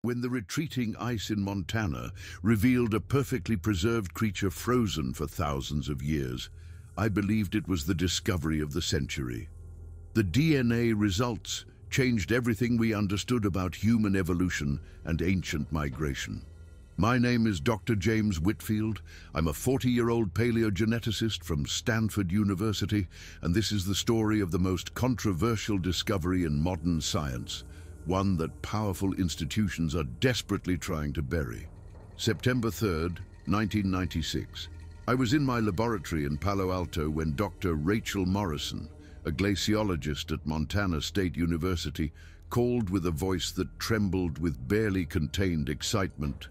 When the retreating ice in Montana revealed a perfectly preserved creature frozen for thousands of years, I believed it was the discovery of the century. The DNA results changed everything we understood about human evolution and ancient migration. My name is Dr. James Whitfield. I'm a 40-year-old paleogeneticist from Stanford University, and this is the story of the most controversial discovery in modern science, one that powerful institutions are desperately trying to bury. September 3rd, 1996. I was in my laboratory in Palo Alto when Dr. Rachel Morrison, a glaciologist at Montana State University, called with a voice that trembled with barely contained excitement.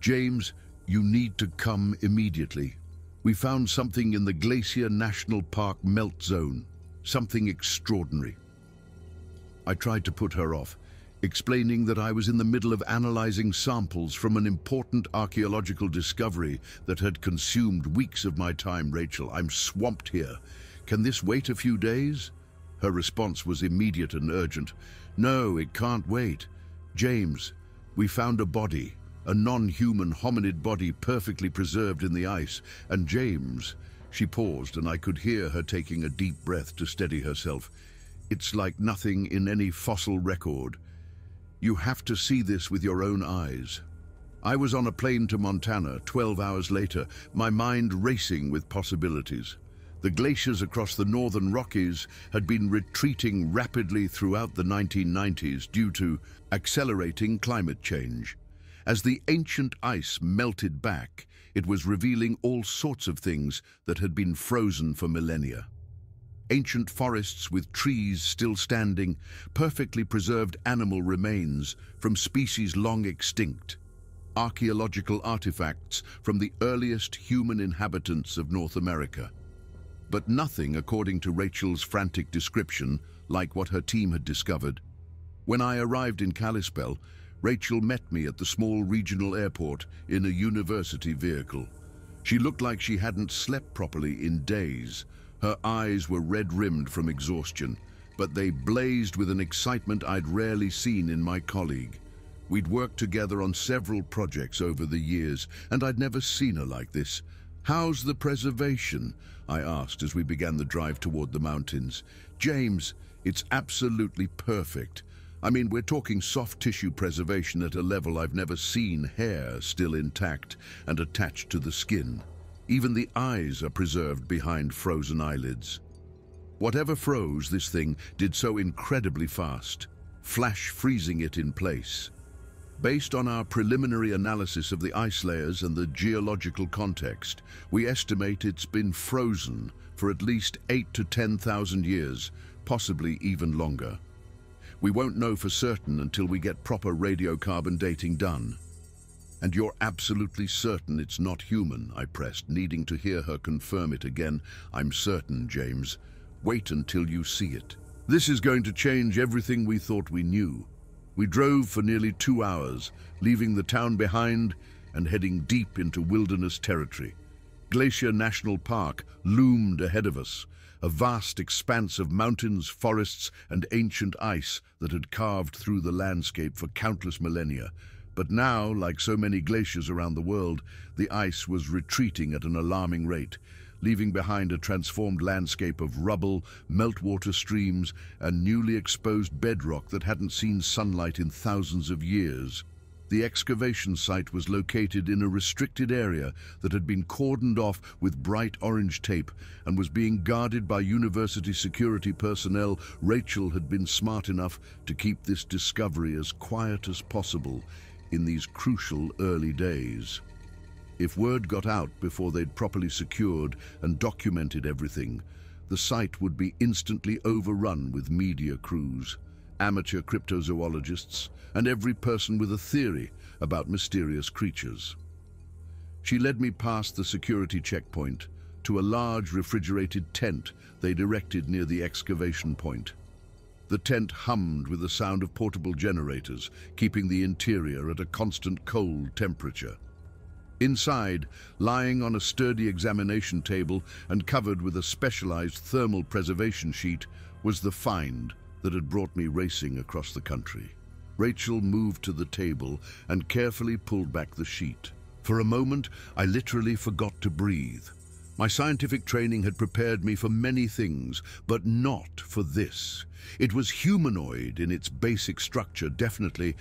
"James, you need to come immediately. We found something in the Glacier National Park melt zone, something extraordinary." I tried to put her off, explaining that I was in the middle of analyzing samples from an important archaeological discovery that had consumed weeks of my time. "Rachel, I'm swamped here. Can this wait a few days?" Her response was immediate and urgent. "No, it can't wait. James, we found a body, a non-human hominid body perfectly preserved in the ice. And James," she paused and I could hear her taking a deep breath to steady herself, "it's like nothing in any fossil record. You have to see this with your own eyes." I was on a plane to Montana 12 hours later, my mind racing with possibilities. The glaciers across the northern Rockies had been retreating rapidly throughout the 1990s due to accelerating climate change. As the ancient ice melted back, it was revealing all sorts of things that had been frozen for millennia. Ancient forests with trees still standing, perfectly preserved animal remains from species long extinct, archaeological artifacts from the earliest human inhabitants of North America. But nothing, according to Rachel's frantic description, like what her team had discovered. When I arrived in Kalispell, Rachel met me at the small regional airport in a university vehicle. She looked like she hadn't slept properly in days. Her eyes were red-rimmed from exhaustion, but they blazed with an excitement I'd rarely seen in my colleague. We'd worked together on several projects over the years, and I'd never seen her like this. "How's the preservation?" I asked as we began the drive toward the mountains. "James, it's absolutely perfect. I mean, we're talking soft tissue preservation at a level I've never seen, hair still intact and attached to the skin. Even the eyes are preserved behind frozen eyelids. Whatever froze this thing did so incredibly fast, flash freezing it in place. Based on our preliminary analysis of the ice layers and the geological context, we estimate it's been frozen for at least 8 to 10,000 years, possibly even longer. We won't know for certain until we get proper radiocarbon dating done." "And you're absolutely certain it's not human?" I pressed, needing to hear her confirm it again. "I'm certain, James. Wait until you see it. This is going to change everything we thought we knew." We drove for nearly 2 hours, leaving the town behind and heading deep into wilderness territory. Glacier National Park loomed ahead of us, a vast expanse of mountains, forests, and ancient ice that had carved through the landscape for countless millennia. But now, like so many glaciers around the world, the ice was retreating at an alarming rate, leaving behind a transformed landscape of rubble, meltwater streams, and newly exposed bedrock that hadn't seen sunlight in thousands of years. The excavation site was located in a restricted area that had been cordoned off with bright orange tape and was being guarded by university security personnel. Rachel had been smart enough to keep this discovery as quiet as possible in these crucial early days. If word got out before they'd properly secured and documented everything, the site would be instantly overrun with media crews, amateur cryptozoologists, and every person with a theory about mysterious creatures. She led me past the security checkpoint to a large refrigerated tent they'd erected near the excavation point. The tent hummed with the sound of portable generators, keeping the interior at a constant cold temperature. Inside, lying on a sturdy examination table and covered with a specialized thermal preservation sheet, was the find that had brought me racing across the country. Rachel moved to the table and carefully pulled back the sheet. For a moment, I literally forgot to breathe. My scientific training had prepared me for many things, but not for this. It was humanoid in its basic structure, definitely,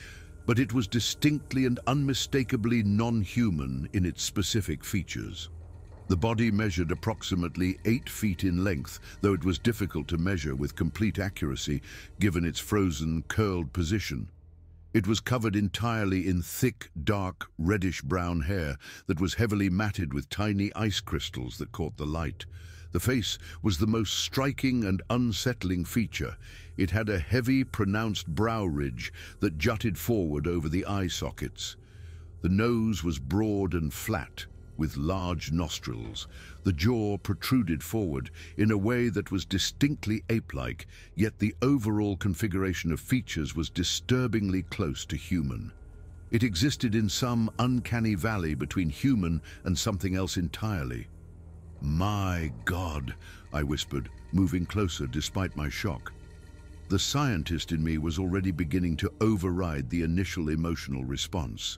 but it was distinctly and unmistakably non-human in its specific features. The body measured approximately 8 feet in length, though it was difficult to measure with complete accuracy given its frozen, curled position. It was covered entirely in thick, dark, reddish-brown hair that was heavily matted with tiny ice crystals that caught the light. The face was the most striking and unsettling feature. It had a heavy, pronounced brow ridge that jutted forward over the eye sockets. The nose was broad and flat, with large nostrils. The jaw protruded forward in a way that was distinctly ape-like, yet the overall configuration of features was disturbingly close to human. It existed in some uncanny valley between human and something else entirely. "My God," I whispered, moving closer despite my shock. The scientist in me was already beginning to override the initial emotional response.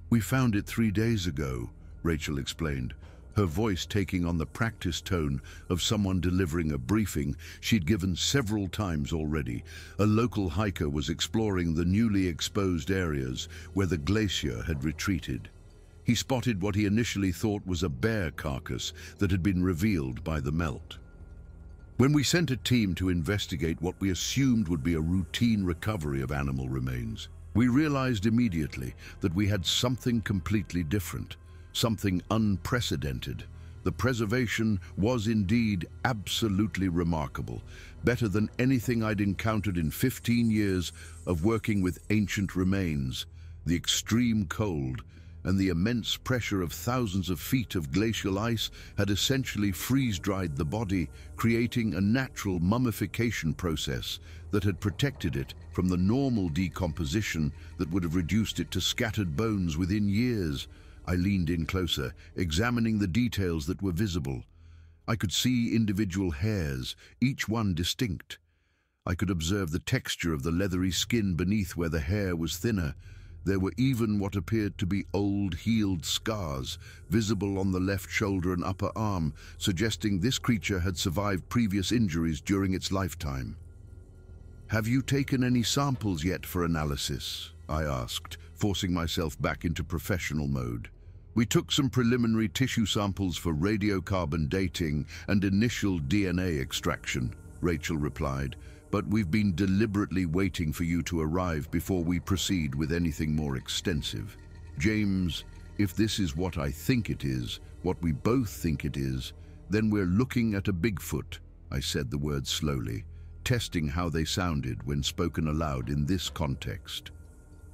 "We found it 3 days ago," Rachel explained, her voice taking on the practiced tone of someone delivering a briefing she'd given several times already. A local hiker was exploring the newly exposed areas where the glacier had retreated. He spotted what he initially thought was a bear carcass that had been revealed by the melt. When we sent a team to investigate what we assumed would be a routine recovery of animal remains, we realized immediately that we had something completely different, something unprecedented. The preservation was indeed absolutely remarkable, better than anything I'd encountered in 15 years of working with ancient remains. The extreme cold and the immense pressure of thousands of feet of glacial ice had essentially freeze-dried the body, creating a natural mummification process that had protected it from the normal decomposition that would have reduced it to scattered bones within years. I leaned in closer, examining the details that were visible. I could see individual hairs, each one distinct. I could observe the texture of the leathery skin beneath where the hair was thinner. There were even what appeared to be old, healed scars, visible on the left shoulder and upper arm, suggesting this creature had survived previous injuries during its lifetime. "Have you taken any samples yet for analysis?" I asked, forcing myself back into professional mode. "We took some preliminary tissue samples for radiocarbon dating and initial DNA extraction," Rachel replied, "but we've been deliberately waiting for you to arrive before we proceed with anything more extensive. James, if this is what I think it is, what we both think it is, then we're looking at a Bigfoot," I said the words slowly, testing how they sounded when spoken aloud in this context.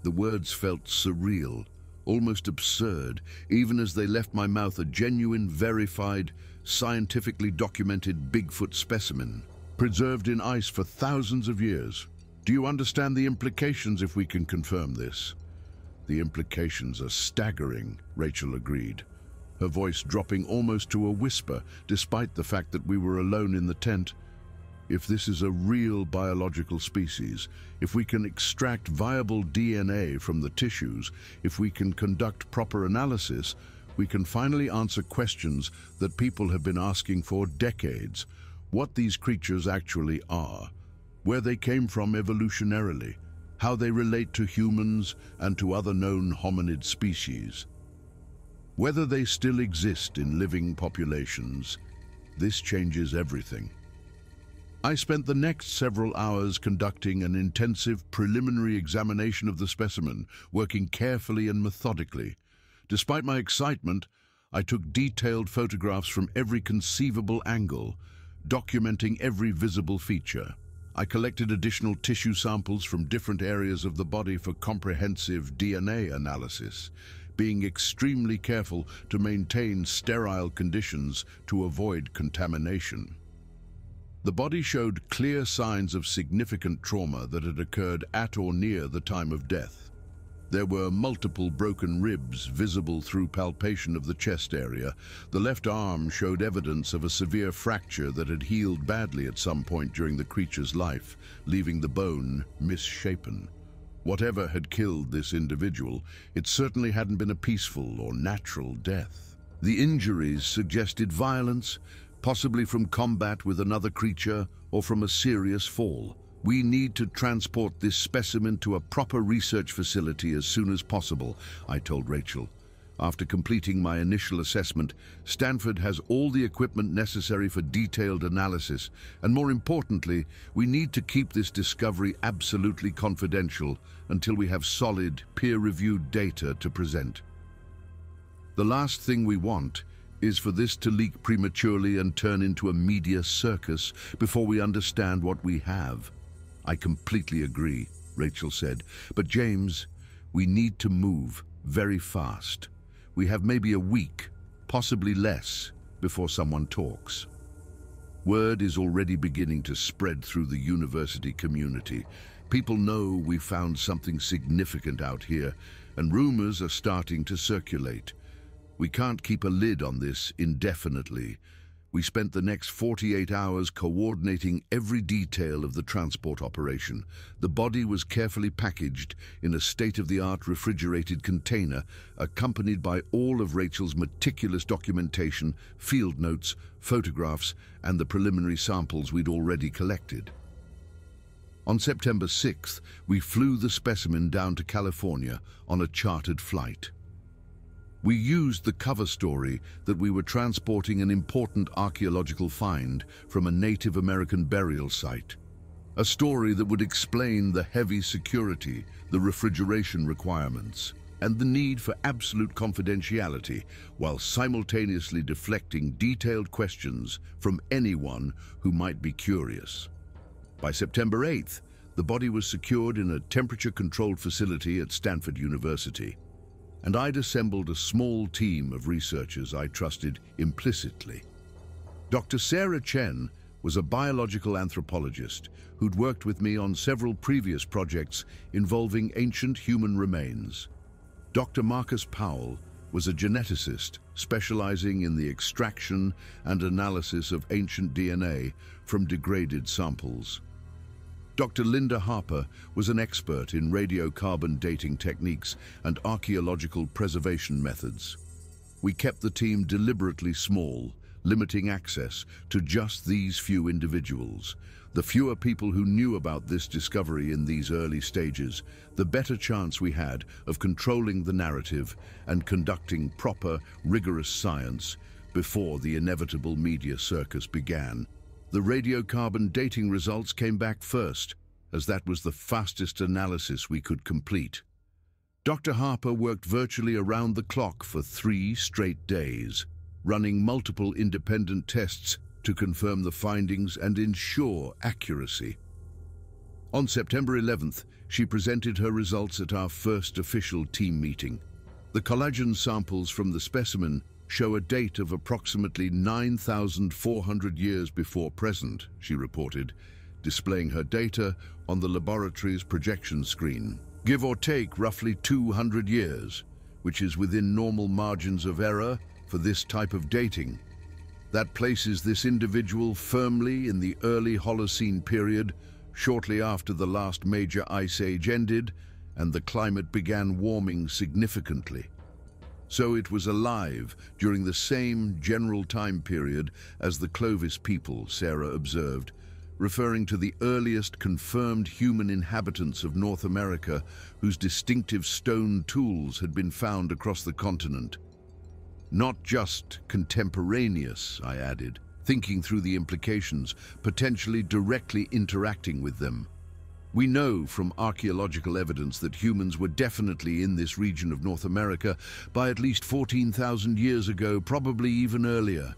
The words felt surreal, almost absurd, even as they left my mouth a genuine, verified, scientifically documented Bigfoot specimen, preserved in ice for thousands of years. "Do you understand the implications if we can confirm this?" "The implications are staggering," Rachel agreed, her voice dropping almost to a whisper, despite the fact that we were alone in the tent. "If this is a real biological species, if we can extract viable DNA from the tissues, if we can conduct proper analysis, we can finally answer questions that people have been asking for decades. What these creatures actually are, where they came from evolutionarily, how they relate to humans and to other known hominid species. Whether they still exist in living populations, this changes everything." I spent the next several hours conducting an intensive preliminary examination of the specimen, working carefully and methodically. Despite my excitement, I took detailed photographs from every conceivable angle, documenting every visible feature. I collected additional tissue samples from different areas of the body for comprehensive DNA analysis, being extremely careful to maintain sterile conditions to avoid contamination. The body showed clear signs of significant trauma that had occurred at or near the time of death. There were multiple broken ribs visible through palpation of the chest area. The left arm showed evidence of a severe fracture that had healed badly at some point during the creature's life, leaving the bone misshapen. Whatever had killed this individual, it certainly hadn't been a peaceful or natural death. The injuries suggested violence, possibly from combat with another creature or from a serious fall. We need to transport this specimen to a proper research facility as soon as possible, I told Rachel. After completing my initial assessment, Stanford has all the equipment necessary for detailed analysis, and more importantly, we need to keep this discovery absolutely confidential until we have solid, peer-reviewed data to present. The last thing we want is for this to leak prematurely and turn into a media circus before we understand what we have. I completely agree, Rachel said, but James, we need to move very fast. We have maybe a week, possibly less, before someone talks. Word is already beginning to spread through the university community. People know we found something significant out here, and rumors are starting to circulate. We can't keep a lid on this indefinitely. We spent the next 48 hours coordinating every detail of the transport operation. The body was carefully packaged in a state-of-the-art refrigerated container, accompanied by all of Rachel's meticulous documentation, field notes, photographs, and the preliminary samples we'd already collected. On September 6th, we flew the specimen down to California on a chartered flight. We used the cover story that we were transporting an important archaeological find from a Native American burial site. A story that would explain the heavy security, the refrigeration requirements, and the need for absolute confidentiality, while simultaneously deflecting detailed questions from anyone who might be curious. By September 8th, the body was secured in a temperature-controlled facility at Stanford University, and I'd assembled a small team of researchers I trusted implicitly. Dr. Sarah Chen was a biological anthropologist who'd worked with me on several previous projects involving ancient human remains. Dr. Marcus Powell was a geneticist specializing in the extraction and analysis of ancient DNA from degraded samples. Dr. Linda Harper was an expert in radiocarbon dating techniques and archaeological preservation methods. We kept the team deliberately small, limiting access to just these few individuals. The fewer people who knew about this discovery in these early stages, the better chance we had of controlling the narrative and conducting proper, rigorous science before the inevitable media circus began. The radiocarbon dating results came back first, as that was the fastest analysis we could complete. Dr. Harper worked virtually around the clock for 3 straight days, running multiple independent tests to confirm the findings and ensure accuracy. On September 11th, she presented her results at our first official team meeting. The collagen samples from the specimen show a date of approximately 9,400 years before present, she reported, displaying her data on the laboratory's projection screen. Give or take roughly 200 years, which is within normal margins of error for this type of dating. That places this individual firmly in the early Holocene period, shortly after the last major ice age ended and the climate began warming significantly. So it was alive during the same general time period as the Clovis people, Sarah observed, referring to the earliest confirmed human inhabitants of North America whose distinctive stone tools had been found across the continent. Not just contemporaneous, I added, thinking through the implications, potentially directly interacting with them. We know from archaeological evidence that humans were definitely in this region of North America by at least 14,000 years ago, probably even earlier.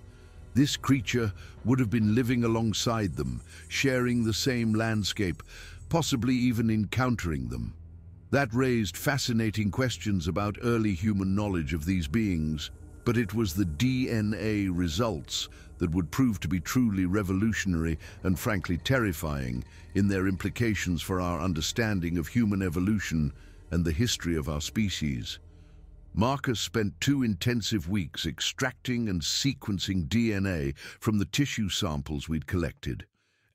This creature would have been living alongside them, sharing the same landscape, possibly even encountering them. That raised fascinating questions about early human knowledge of these beings, but it was the DNA results that would prove to be truly revolutionary and frankly terrifying in their implications for our understanding of human evolution and the history of our species. Marcus spent 2 intensive weeks extracting and sequencing DNA from the tissue samples we'd collected,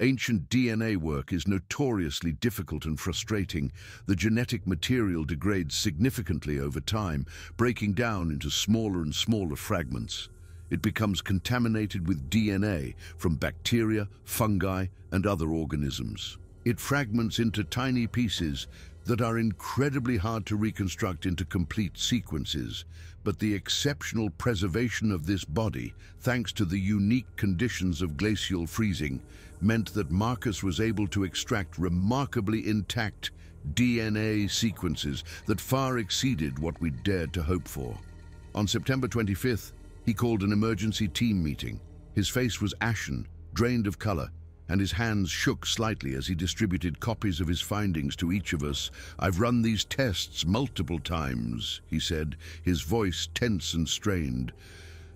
Ancient DNA work is notoriously difficult and frustrating. The genetic material degrades significantly over time, breaking down into smaller and smaller fragments. It becomes contaminated with DNA from bacteria, fungi, and other organisms. It fragments into tiny pieces that are incredibly hard to reconstruct into complete sequences. But the exceptional preservation of this body, thanks to the unique conditions of glacial freezing, meant that Marcus was able to extract remarkably intact DNA sequences that far exceeded what we dared to hope for. On September 25th, he called an emergency team meeting. His face was ashen, drained of color, and his hands shook slightly as he distributed copies of his findings to each of us. "I've run these tests multiple times," he said, his voice tense and strained.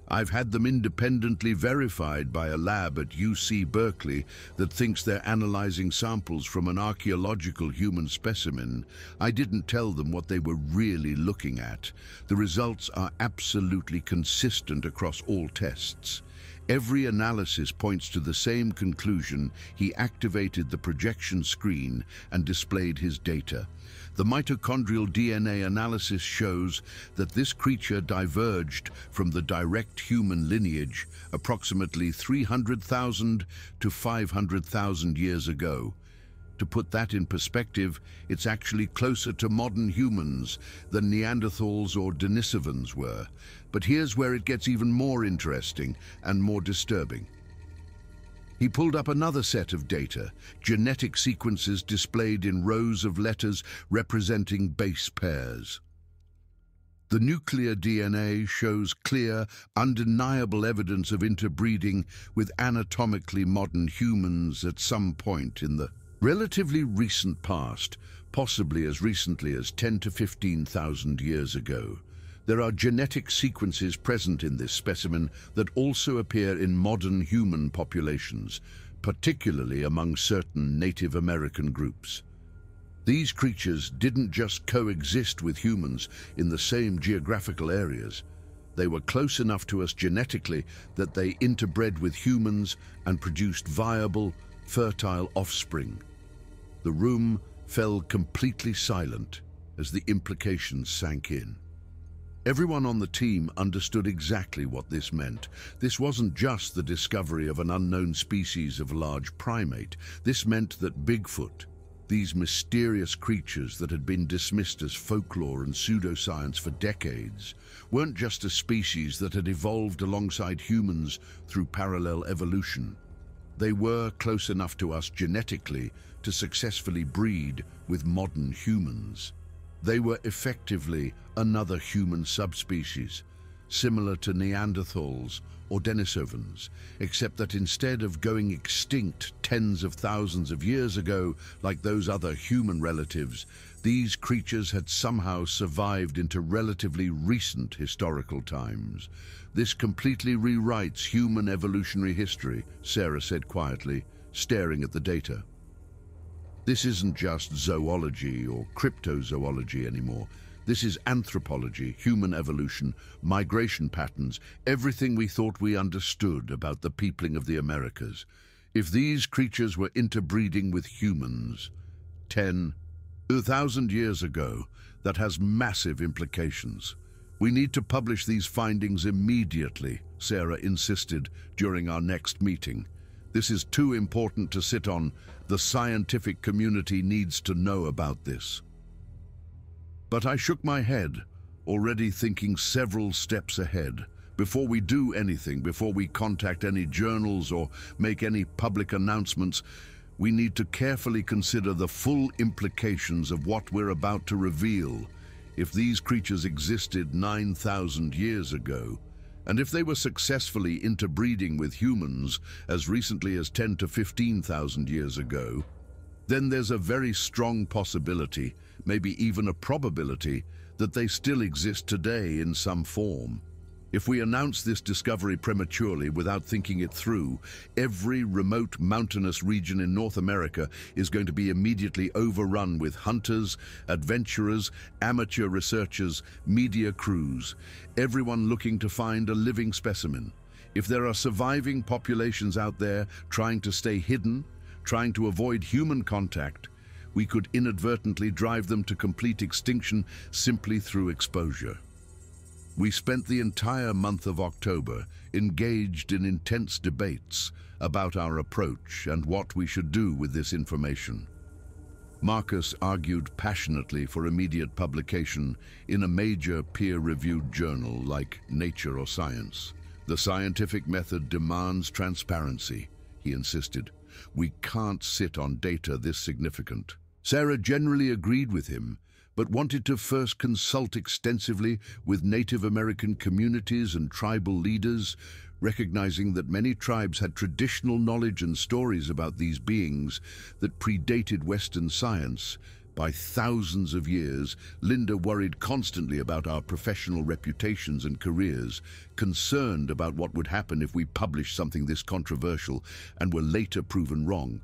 "I've had them independently verified by a lab at UC Berkeley that thinks they're analyzing samples from an archaeological human specimen. I didn't tell them what they were really looking at. The results are absolutely consistent across all tests. Every analysis points to the same conclusion." He activated the projection screen and displayed his data. The mitochondrial DNA analysis shows that this creature diverged from the direct human lineage approximately 300,000 to 500,000 years ago. To put that in perspective, it's actually closer to modern humans than Neanderthals or Denisovans were. But here's where it gets even more interesting and more disturbing. He pulled up another set of data, genetic sequences displayed in rows of letters representing base pairs. The nuclear DNA shows clear, undeniable evidence of interbreeding with anatomically modern humans at some point in the relatively recent past, possibly as recently as 10 to 15,000 years ago. There are genetic sequences present in this specimen that also appear in modern human populations, particularly among certain Native American groups. These creatures didn't just coexist with humans in the same geographical areas. They were close enough to us genetically that they interbred with humans and produced viable, fertile offspring. The room fell completely silent as the implications sank in. Everyone on the team understood exactly what this meant. This wasn't just the discovery of an unknown species of large primate. This meant that Bigfoot, these mysterious creatures that had been dismissed as folklore and pseudoscience for decades, weren't just a species that had evolved alongside humans through parallel evolution. They were close enough to us genetically to successfully breed with modern humans. They were effectively another human subspecies, similar to Neanderthals or Denisovans, except that instead of going extinct tens of thousands of years ago like those other human relatives, these creatures had somehow survived into relatively recent historical times. "This completely rewrites human evolutionary history," Sarah said quietly, staring at the data. "This isn't just zoology or cryptozoology anymore. This is anthropology, human evolution, migration patterns, everything we thought we understood about the peopling of the Americas. If these creatures were interbreeding with humans 10,000 years ago, that has massive implications. We need to publish these findings immediately," Sarah insisted during our next meeting. "This is too important to sit on. The scientific community needs to know about this." But I shook my head, already thinking several steps ahead. Before we do anything, before we contact any journals or make any public announcements, we need to carefully consider the full implications of what we're about to reveal. If these creatures existed 9,000 years ago, and if they were successfully interbreeding with humans as recently as 10 to 15,000 years ago, then there's a very strong possibility, maybe even a probability, that they still exist today in some form. If we announce this discovery prematurely without thinking it through, every remote mountainous region in North America is going to be immediately overrun with hunters, adventurers, amateur researchers, media crews, everyone looking to find a living specimen. If there are surviving populations out there trying to stay hidden, trying to avoid human contact, we could inadvertently drive them to complete extinction simply through exposure. We spent the entire month of October engaged in intense debates about our approach and what we should do with this information. Marcus argued passionately for immediate publication in a major peer-reviewed journal like Nature or Science. The scientific method demands transparency, he insisted. We can't sit on data this significant. Sarah generally agreed with him, but wanted to first consult extensively with Native American communities and tribal leaders, recognizing that many tribes had traditional knowledge and stories about these beings that predated Western science. By thousands of years, Linda worried constantly about our professional reputations and careers, concerned about what would happen if we published something this controversial and were later proven wrong.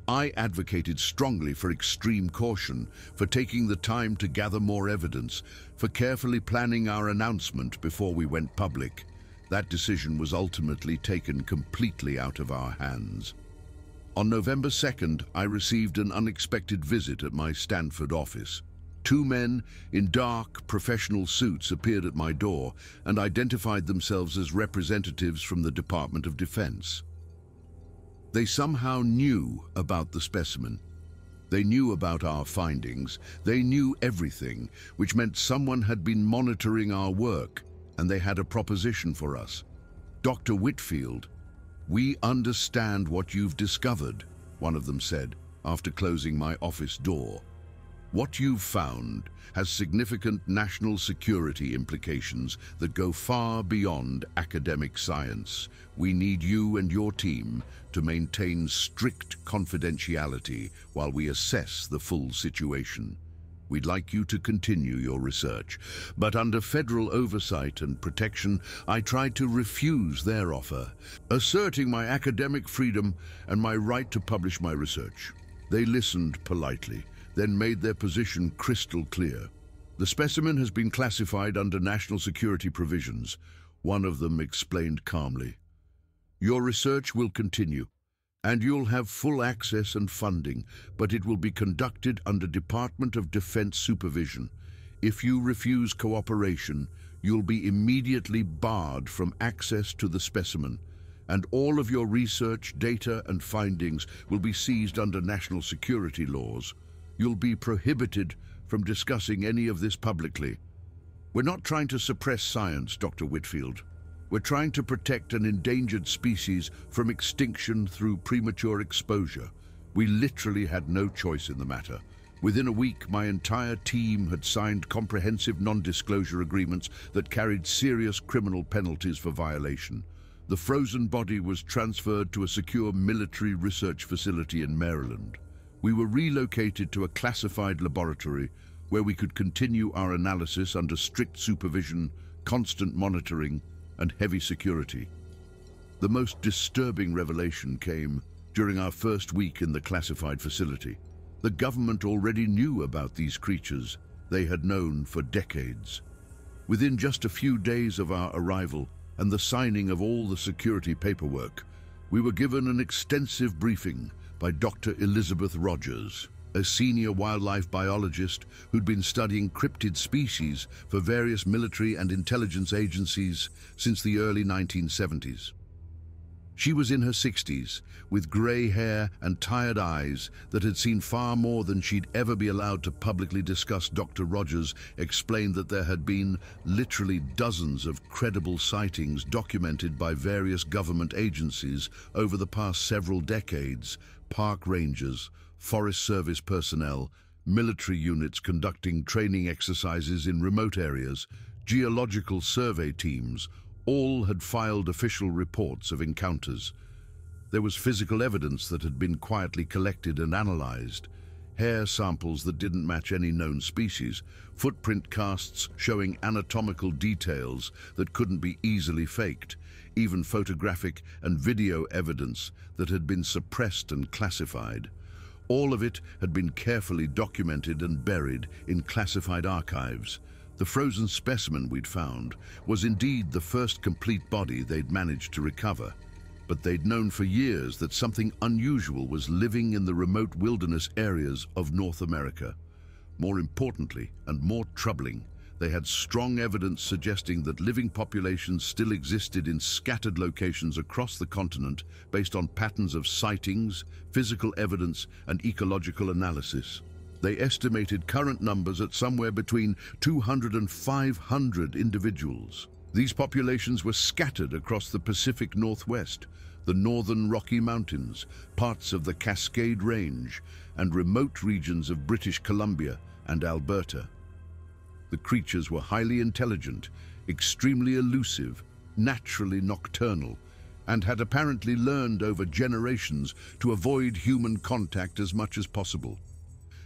I advocated strongly for extreme caution, for taking the time to gather more evidence, for carefully planning our announcement before we went public. That decision was ultimately taken completely out of our hands. On November 2nd, I received an unexpected visit at my Stanford office. Two men in dark, professional suits appeared at my door and identified themselves as representatives from the Department of Defense. They somehow knew about the specimen. They knew about our findings. They knew everything, which meant someone had been monitoring our work, and they had a proposition for us. Dr. Whitfield, we understand what you've discovered, one of them said, after closing my office door. What you've found has significant national security implications that go far beyond academic science. We need you and your team to maintain strict confidentiality while we assess the full situation. We'd like you to continue your research, but under federal oversight and protection, I tried to refuse their offer, asserting my academic freedom and my right to publish my research. They listened politely, then made their position crystal clear. The specimen has been classified under national security provisions. One of them explained calmly. Your research will continue, and you'll have full access and funding, but it will be conducted under Department of Defense supervision. If you refuse cooperation, you'll be immediately barred from access to the specimen, and all of your research, data, and findings will be seized under national security laws. You'll be prohibited from discussing any of this publicly. We're not trying to suppress science, Dr. Whitfield. We're trying to protect an endangered species from extinction through premature exposure. We literally had no choice in the matter. Within a week, my entire team had signed comprehensive non-disclosure agreements that carried serious criminal penalties for violation. The frozen body was transferred to a secure military research facility in Maryland. We were relocated to a classified laboratory where we could continue our analysis under strict supervision, constant monitoring, and heavy security. The most disturbing revelation came during our first week in the classified facility. The government already knew about these creatures. They had known for decades. Within just a few days of our arrival and the signing of all the security paperwork, we were given an extensive briefing by Dr. Elizabeth Rogers, a senior wildlife biologist who'd been studying cryptid species for various military and intelligence agencies since the early 1970s. She was in her 60s, with grey hair and tired eyes that had seen far more than she'd ever be allowed to publicly discuss. Dr. Rogers explained that there had been literally dozens of credible sightings documented by various government agencies over the past several decades: park rangers, Forest Service personnel, military units conducting training exercises in remote areas, geological survey teams. All had filed official reports of encounters. There was physical evidence that had been quietly collected and analyzed. Hair samples that didn't match any known species, footprint casts showing anatomical details that couldn't be easily faked, even photographic and video evidence that had been suppressed and classified. All of it had been carefully documented and buried in classified archives. The frozen specimen we'd found was indeed the first complete body they'd managed to recover, but they'd known for years that something unusual was living in the remote wilderness areas of North America. More importantly, and more troubling, they had strong evidence suggesting that living populations still existed in scattered locations across the continent based on patterns of sightings, physical evidence, and ecological analysis. They estimated current numbers at somewhere between 200 and 500 individuals. These populations were scattered across the Pacific Northwest, the northern Rocky Mountains, parts of the Cascade Range, and remote regions of British Columbia and Alberta. The creatures were highly intelligent, extremely elusive, naturally nocturnal, and had apparently learned over generations to avoid human contact as much as possible.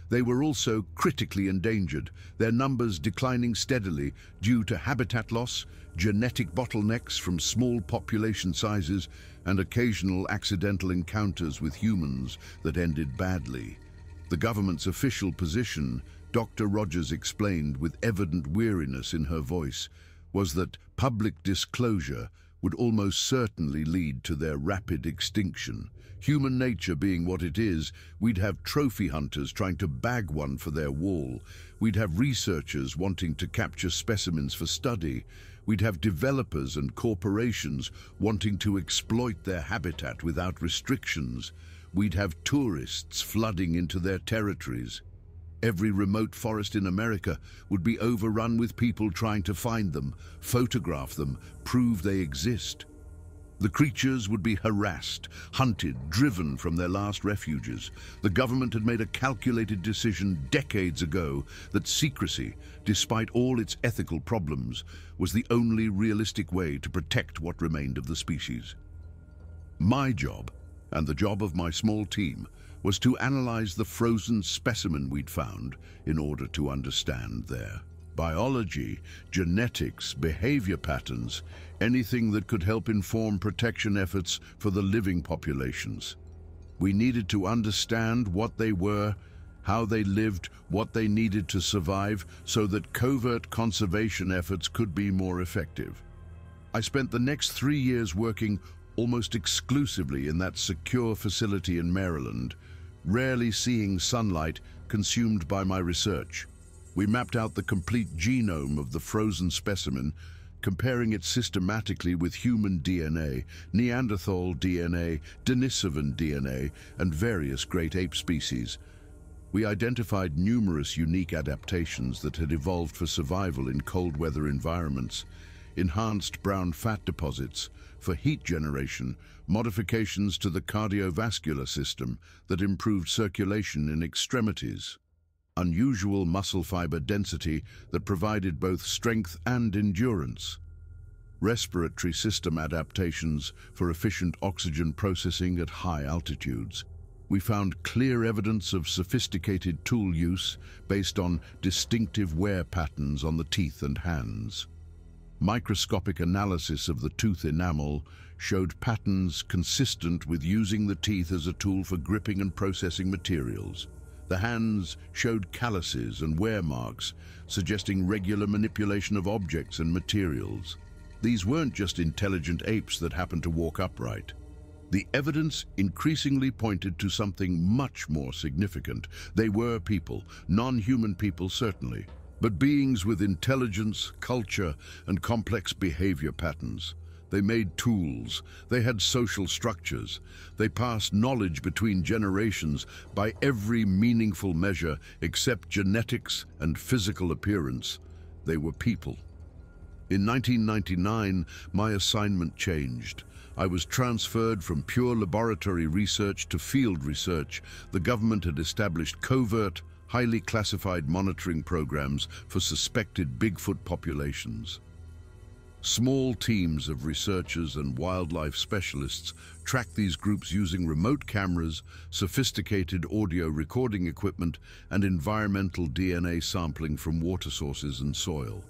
They were also critically endangered, their numbers declining steadily due to habitat loss, genetic bottlenecks from small population sizes, and occasional accidental encounters with humans that ended badly. The government's official position, Dr. Rogers explained with evident weariness in her voice, was that public disclosure would almost certainly lead to their rapid extinction. Human nature being what it is, we'd have trophy hunters trying to bag one for their wall. We'd have researchers wanting to capture specimens for study. We'd have developers and corporations wanting to exploit their habitat without restrictions. We'd have tourists flooding into their territories. Every remote forest in America would be overrun with people trying to find them, photograph them, prove they exist. The creatures would be harassed, hunted, driven from their last refuges. The government had made a calculated decision decades ago that secrecy, despite all its ethical problems, was the only realistic way to protect what remained of the species. My job, and the job of my small team, was to analyze the frozen specimen we'd found in order to understand their biology, genetics, behavior patterns, anything that could help inform protection efforts for the living populations. We needed to understand what they were, how they lived, what they needed to survive, so that covert conservation efforts could be more effective. I spent the next 3 years working almost exclusively in that secure facility in Maryland, rarely seeing sunlight consumed by my research. We mapped out the complete genome of the frozen specimen, comparing it systematically with human DNA, Neanderthal DNA, Denisovan DNA, and various great ape species. We identified numerous unique adaptations that had evolved for survival in cold weather environments, enhanced brown fat deposits for heat generation, modifications to the cardiovascular system that improved circulation in extremities, unusual muscle fiber density that provided both strength and endurance, respiratory system adaptations for efficient oxygen processing at high altitudes. We found clear evidence of sophisticated tool use based on distinctive wear patterns on the teeth and hands. Microscopic analysis of the tooth enamel showed patterns consistent with using the teeth as a tool for gripping and processing materials. The hands showed calluses and wear marks, suggesting regular manipulation of objects and materials. These weren't just intelligent apes that happened to walk upright. The evidence increasingly pointed to something much more significant. They were people, non-human people certainly, but beings with intelligence, culture, and complex behavior patterns. They made tools, they had social structures, they passed knowledge between generations by every meaningful measure except genetics and physical appearance. They were people. In 1999, my assignment changed. I was transferred from pure laboratory research to field research. The government had established covert, highly classified monitoring programs for suspected Bigfoot populations. Small teams of researchers and wildlife specialists tracked these groups using remote cameras, sophisticated audio recording equipment, and environmental DNA sampling from water sources and soil.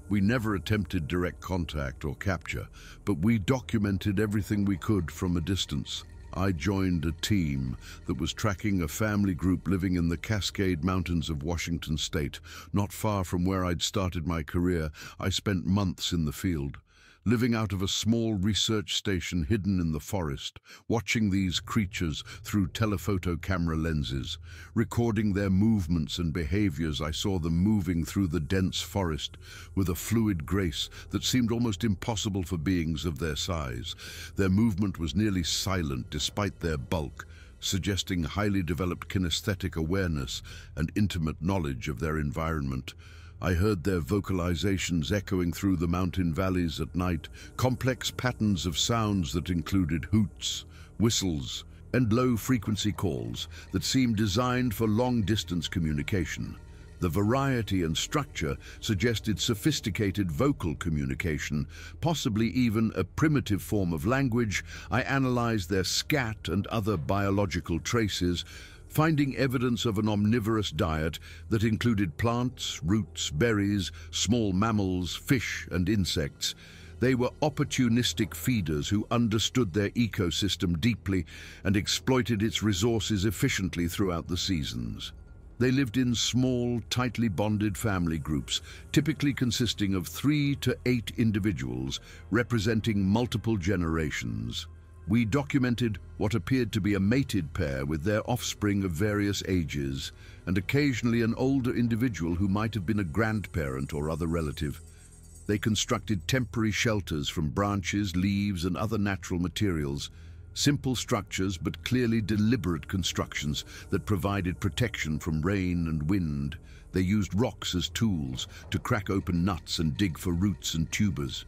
We never attempted direct contact or capture, but we documented everything we could from a distance. I joined a team that was tracking a family group living in the Cascade Mountains of Washington state, not far from where I'd started my career. I spent months in the field, living out of a small research station hidden in the forest, watching these creatures through telephoto camera lenses, recording their movements and behaviors. I saw them moving through the dense forest with a fluid grace that seemed almost impossible for beings of their size. Their movement was nearly silent despite their bulk, suggesting highly developed kinesthetic awareness and intimate knowledge of their environment. I heard their vocalizations echoing through the mountain valleys at night, complex patterns of sounds that included hoots, whistles, and low-frequency calls that seemed designed for long-distance communication. The variety and structure suggested sophisticated vocal communication, possibly even a primitive form of language. I analyzed their scat and other biological traces, finding evidence of an omnivorous diet that included plants, roots, berries, small mammals, fish, and insects. They were opportunistic feeders who understood their ecosystem deeply and exploited its resources efficiently throughout the seasons. They lived in small, tightly bonded family groups, typically consisting of 3 to 8 individuals, representing multiple generations. We documented what appeared to be a mated pair with their offspring of various ages, and occasionally an older individual who might have been a grandparent or other relative. They constructed temporary shelters from branches, leaves, and other natural materials. Simple structures, but clearly deliberate constructions that provided protection from rain and wind. They used rocks as tools to crack open nuts and dig for roots and tubers.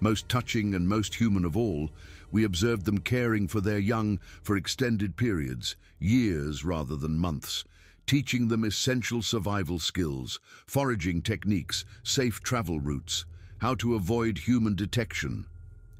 Most touching and most human of all, we observed them caring for their young for extended periods, years rather than months, teaching them essential survival skills, foraging techniques, safe travel routes, how to avoid human detection.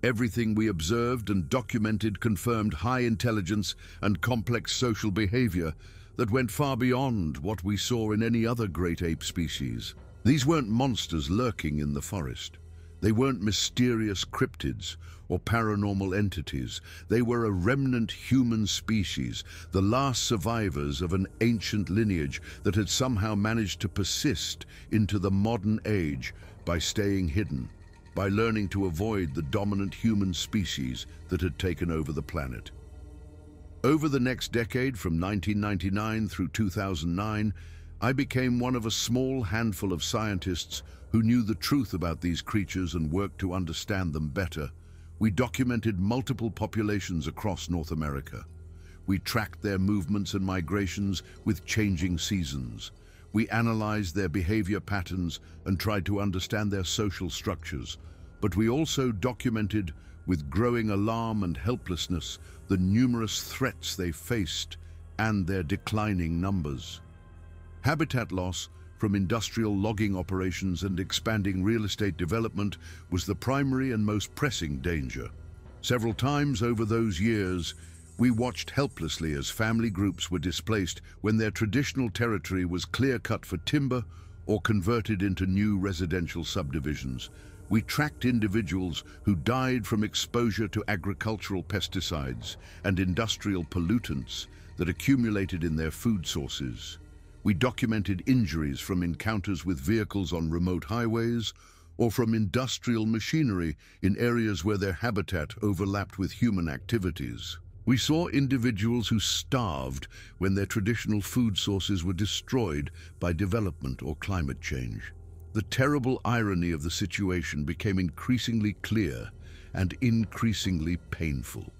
Everything we observed and documented confirmed high intelligence and complex social behavior that went far beyond what we saw in any other great ape species. These weren't monsters lurking in the forest. They weren't mysterious cryptids or paranormal entities. They were a remnant human species, the last survivors of an ancient lineage that had somehow managed to persist into the modern age by staying hidden, by learning to avoid the dominant human species that had taken over the planet. Over the next decade, from 1999 through 2009, I became one of a small handful of scientists who knew the truth about these creatures and worked to understand them better. We documented multiple populations across North America. We tracked their movements and migrations with changing seasons. We analyzed their behavior patterns and tried to understand their social structures. But we also documented, with growing alarm and helplessness, the numerous threats they faced and their declining numbers. Habitat loss from industrial logging operations and expanding real estate development was the primary and most pressing danger. Several times over those years, we watched helplessly as family groups were displaced when their traditional territory was clear-cut for timber or converted into new residential subdivisions. We tracked individuals who died from exposure to agricultural pesticides and industrial pollutants that accumulated in their food sources. We documented injuries from encounters with vehicles on remote highways or from industrial machinery in areas where their habitat overlapped with human activities. We saw individuals who starved when their traditional food sources were destroyed by development or climate change. The terrible irony of the situation became increasingly clear and increasingly painful.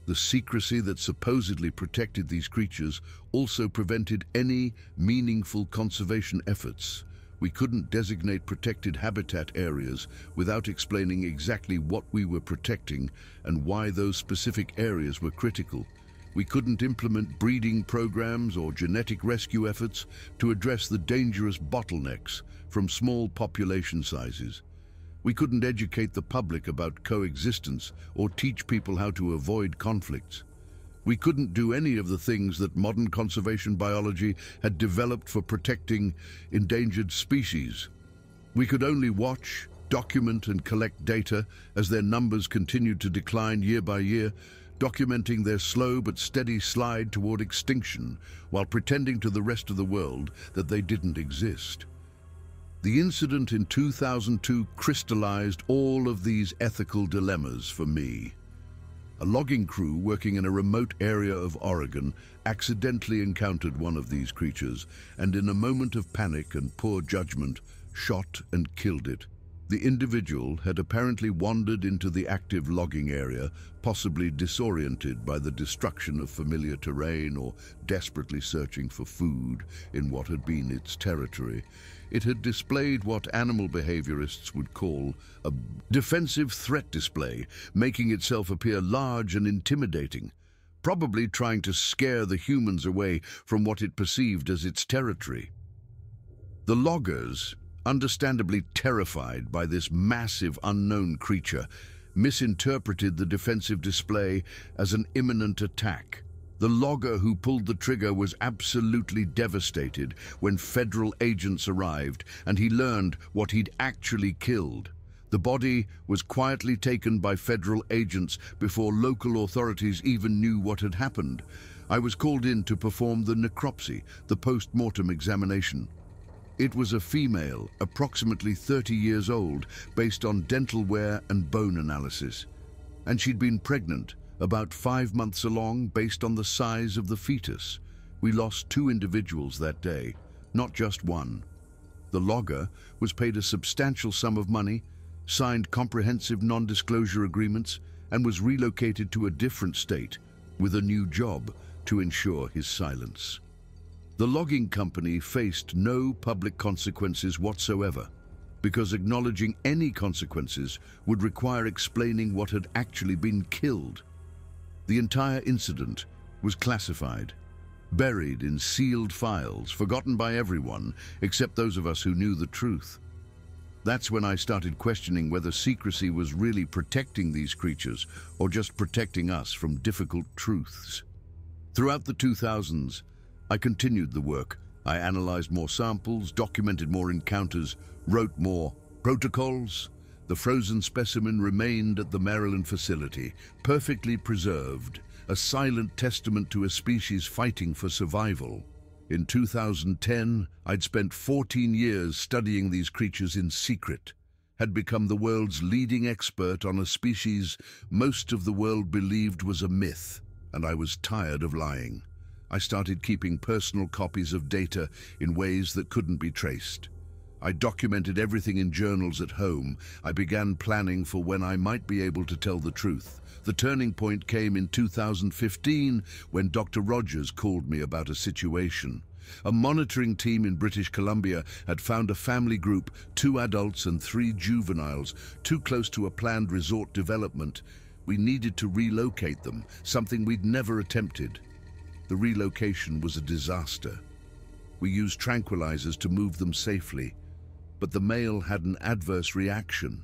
The secrecy that supposedly protected these creatures also prevented any meaningful conservation efforts. We couldn't designate protected habitat areas without explaining exactly what we were protecting and why those specific areas were critical. We couldn't implement breeding programs or genetic rescue efforts to address the dangerous bottlenecks from small population sizes. We couldn't educate the public about coexistence or teach people how to avoid conflicts. We couldn't do any of the things that modern conservation biology had developed for protecting endangered species. We could only watch, document, and collect data as their numbers continued to decline year by year, documenting their slow but steady slide toward extinction while pretending to the rest of the world that they didn't exist. The incident in 2002 crystallized all of these ethical dilemmas for me. A logging crew working in a remote area of Oregon accidentally encountered one of these creatures and, in a moment of panic and poor judgment, shot and killed it. The individual had apparently wandered into the active logging area, possibly disoriented by the destruction of familiar terrain or desperately searching for food in what had been its territory. It had displayed what animal behaviorists would call a defensive threat display, making itself appear large and intimidating, probably trying to scare the humans away from what it perceived as its territory. The loggers, understandably terrified by this massive unknown creature, misinterpreted the defensive display as an imminent attack. The logger who pulled the trigger was absolutely devastated when federal agents arrived and he learned what he'd actually killed. The body was quietly taken by federal agents before local authorities even knew what had happened. I was called in to perform the necropsy, the post-mortem examination. It was a female, approximately 30 years old, based on dental wear and bone analysis. And she'd been pregnant, about 5 months along, based on the size of the fetus. We lost 2 individuals that day, not just one. The logger was paid a substantial sum of money, signed comprehensive non-disclosure agreements, and was relocated to a different state with a new job to ensure his silence. The logging company faced no public consequences whatsoever, because acknowledging any consequences would require explaining what had actually been killed. The entire incident was classified, buried in sealed files, forgotten by everyone except those of us who knew the truth. That's when I started questioning whether secrecy was really protecting these creatures or just protecting us from difficult truths. Throughout the 2000s, I continued the work. I analyzed more samples, documented more encounters, wrote more protocols. The frozen specimen remained at the Maryland facility, perfectly preserved, a silent testament to a species fighting for survival. In 2010, I'd spent 14 years studying these creatures in secret, had become the world's leading expert on a species most of the world believed was a myth, and I was tired of lying. I started keeping personal copies of data in ways that couldn't be traced. I documented everything in journals at home. I began planning for when I might be able to tell the truth. The turning point came in 2015 when Dr. Rogers called me about a situation. A monitoring team in British Columbia had found a family group, 2 adults and 3 juveniles, too close to a planned resort development. We needed to relocate them, something we'd never attempted. The relocation was a disaster. We used tranquilizers to move them safely, but the male had an adverse reaction.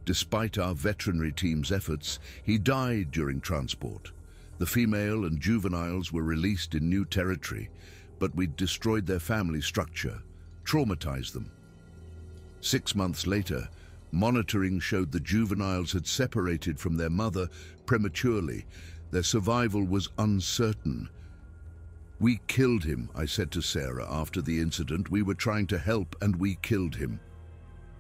Despite our veterinary team's efforts, he died during transport. The female and juveniles were released in new territory, but we'd destroyed their family structure, traumatized them. 6 months later, monitoring showed the juveniles had separated from their mother prematurely. Their survival was uncertain. "We killed him," I said to Sarah after the incident. "We were trying to help and we killed him."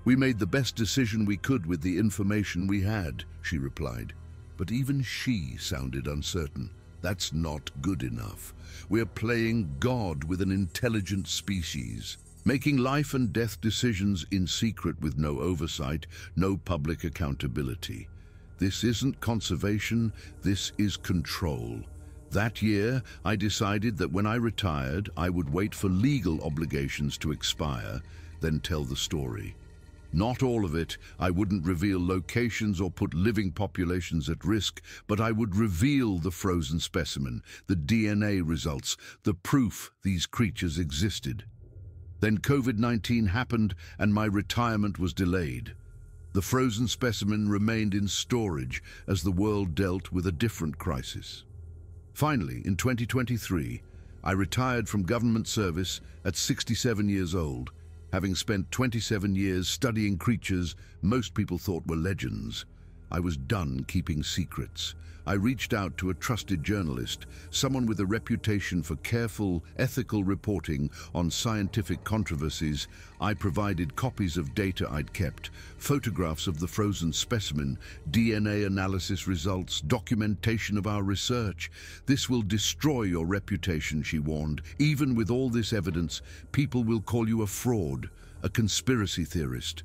"We made the best decision we could with the information we had," she replied. But even she sounded uncertain. "That's not good enough. We're playing God with an intelligent species, making life and death decisions in secret with no oversight, no public accountability. This isn't conservation, this is control." That year, I decided that when I retired, I would wait for legal obligations to expire, then tell the story. Not all of it. I wouldn't reveal locations or put living populations at risk, but I would reveal the frozen specimen, the DNA results, the proof these creatures existed. Then COVID-19 happened and my retirement was delayed. The frozen specimen remained in storage as the world dealt with a different crisis. Finally, in 2023, I retired from government service at 67 years old, having spent 27 years studying creatures most people thought were legends. I was done keeping secrets. I reached out to a trusted journalist, someone with a reputation for careful, ethical reporting on scientific controversies. I provided copies of data I'd kept, photographs of the frozen specimen, DNA analysis results, documentation of our research. This will destroy your reputation, she warned. Even with all this evidence, people will call you a fraud, a conspiracy theorist.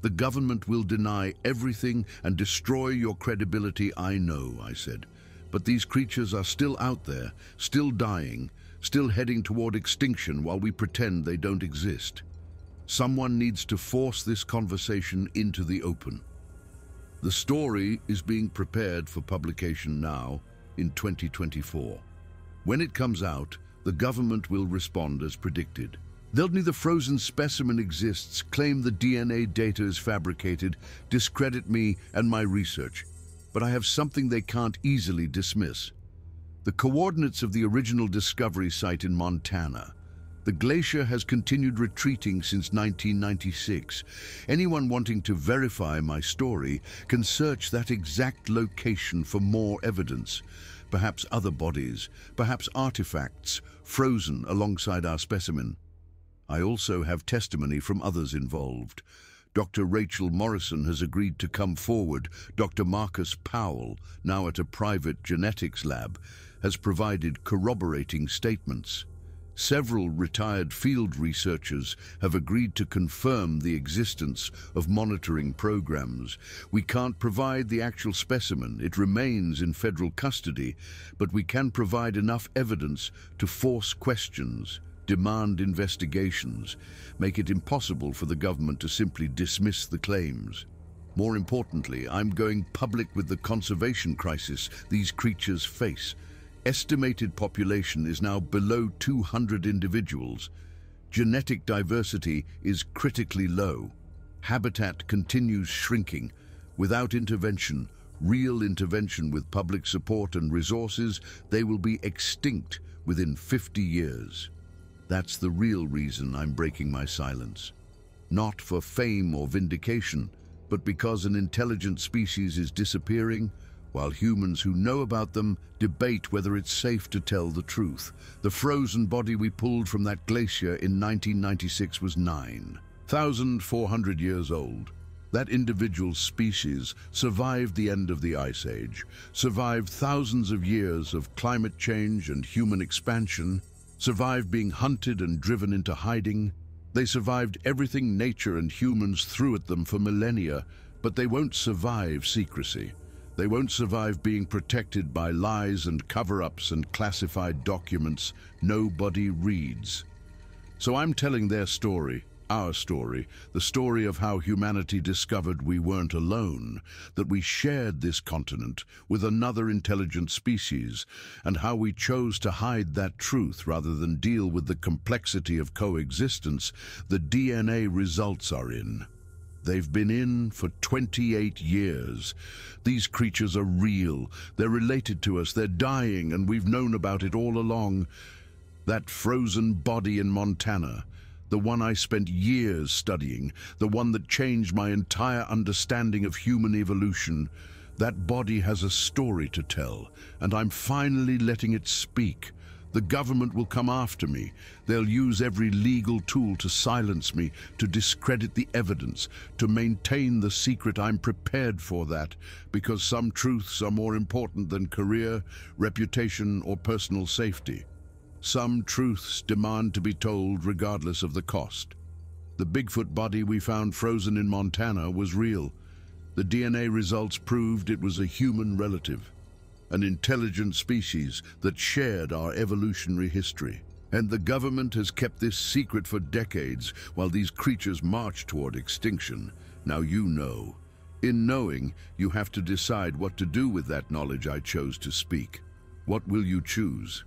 The government will deny everything and destroy your credibility, I know, I said. But these creatures are still out there, still dying, still heading toward extinction while we pretend they don't exist. Someone needs to force this conversation into the open. The story is being prepared for publication now in 2024. When it comes out, the government will respond as predicted. They'll say the frozen specimen exists, claim the DNA data is fabricated, discredit me and my research. But I have something they can't easily dismiss. The coordinates of the original discovery site in Montana. The glacier has continued retreating since 1996. Anyone wanting to verify my story can search that exact location for more evidence. Perhaps other bodies, perhaps artifacts, frozen alongside our specimen. I also have testimony from others involved. Dr. Rachel Morrison has agreed to come forward. Dr. Marcus Powell, now at a private genetics lab, has provided corroborating statements. Several retired field researchers have agreed to confirm the existence of monitoring programs. We can't provide the actual specimen, it remains in federal custody, but we can provide enough evidence to force questions, demand investigations, make it impossible for the government to simply dismiss the claims. More importantly, I'm going public with the conservation crisis these creatures face. Estimated population is now below 200 individuals. Genetic diversity is critically low. Habitat continues shrinking. Without intervention, real intervention with public support and resources, they will be extinct within 50 years. That's the real reason I'm breaking my silence. Not for fame or vindication, but because an intelligent species is disappearing, while humans who know about them debate whether it's safe to tell the truth. The frozen body we pulled from that glacier in 1996 was 9,400 years old. That individual species survived the end of the Ice Age, survived thousands of years of climate change and human expansion, survived being hunted and driven into hiding. They survived everything nature and humans threw at them for millennia, but they won't survive secrecy. They won't survive being protected by lies and cover-ups and classified documents nobody reads. So I'm telling their story, our story, the story of how humanity discovered we weren't alone, that we shared this continent with another intelligent species, and how we chose to hide that truth rather than deal with the complexity of coexistence the DNA results are in. They've been in for 28 years. These creatures are real. They're related to us. They're dying, and we've known about it all along. That frozen body in Montana, the one I spent years studying, the one that changed my entire understanding of human evolution, that body has a story to tell, and I'm finally letting it speak. The government will come after me. They'll use every legal tool to silence me, to discredit the evidence, to maintain the secret. I'm prepared for that, because some truths are more important than career, reputation, or personal safety. Some truths demand to be told regardless of the cost. The Bigfoot body we found frozen in Montana was real. The DNA results proved it was a human relative, an intelligent species that shared our evolutionary history. And the government has kept this secret for decades while these creatures march toward extinction. Now you know. In knowing, you have to decide what to do with that knowledge I chose to speak. What will you choose?